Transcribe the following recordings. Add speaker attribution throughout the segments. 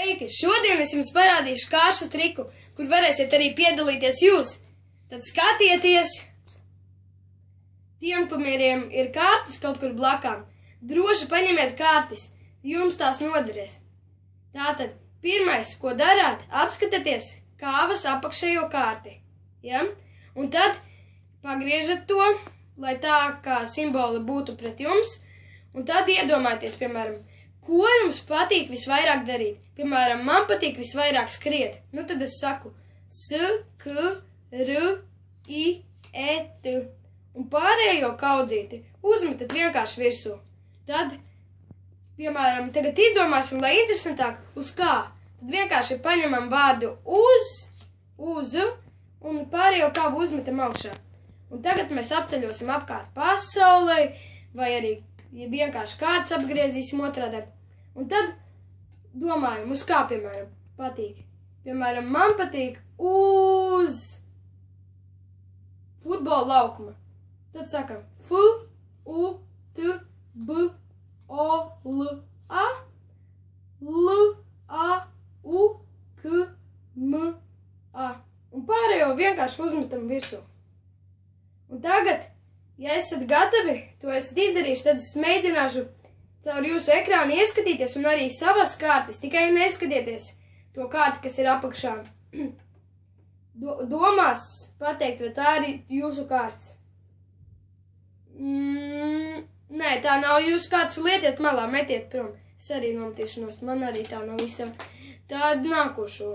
Speaker 1: Sveiki! Šodien es jums parādīšu kāršu triku, kur varēsiet arī piedalīties jūs. Tad skatieties! Tiem, kuriem ir kārtas kaut kur blakām, droši paņemiet kārtas, jums tās noderēs. Tātad, pirmais, ko darāt, apskatieties kāvas apakšējo kārti. Ja? Un tad pagriežat to, lai tā kā simboli būtu pret jums, un tad iedomājieties, piemēram, ko jums patīk visvairāk darīt? Piemēram, man patīk visvairāk skriet. Nu, tad es saku S, K, R, I, E, T. Un pārējo kaudzīti uzmetat vienkārši virsū. Tad, piemēram, tagad izdomāsim, lai interesantāk, uz kā. Tad vienkārši paņemam vārdu uz, un pārējo kāvu uzmetam augšā. Un tagad mēs apceļosim apkārt pasaulei, vai arī ja vienkārši kārtas apgriezīsim otrādāk. Un tad domājam, uz kā, piemēram, patīk. Piemēram, man patīk uz futbola laukuma. Tad sakam F, U, T, B, O, L, A, L, A, U, K, M, A. Un pārējo vienkārši uzmetam virsū. Un tagad, ja esat gatavi, to esat izdarījuši, tad es mēģināšu caur jūsu ekrānu ieskatīties un arī savas kārtas, tikai neskatieties to kārti, kas ir apakšā. Domās pateikt, vai tā ir jūsu kārtas. Nē, tā nav jūsu kārtas, lietiet malā, metiet prom. Es arī nometīšu nost, man arī tā nav visam. Tad nākošo.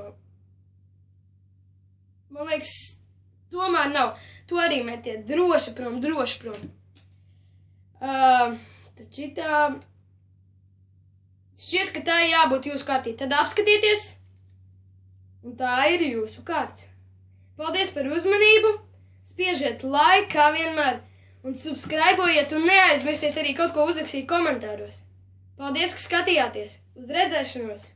Speaker 1: Man liekas, tomēr nav. To arī metiet droši prom, droši prom. Tad šitā... Šķiet, ka tā jābūt jūsu kārtī. Tad apskatieties. Un tā ir jūsu kārta. Paldies par uzmanību. Spiežiet like, kā vienmēr. Un subscribojiet un neaizmirstiet arī kaut ko uzrakstīt komentāros. Paldies, ka skatījāties. Uz redzēšanos!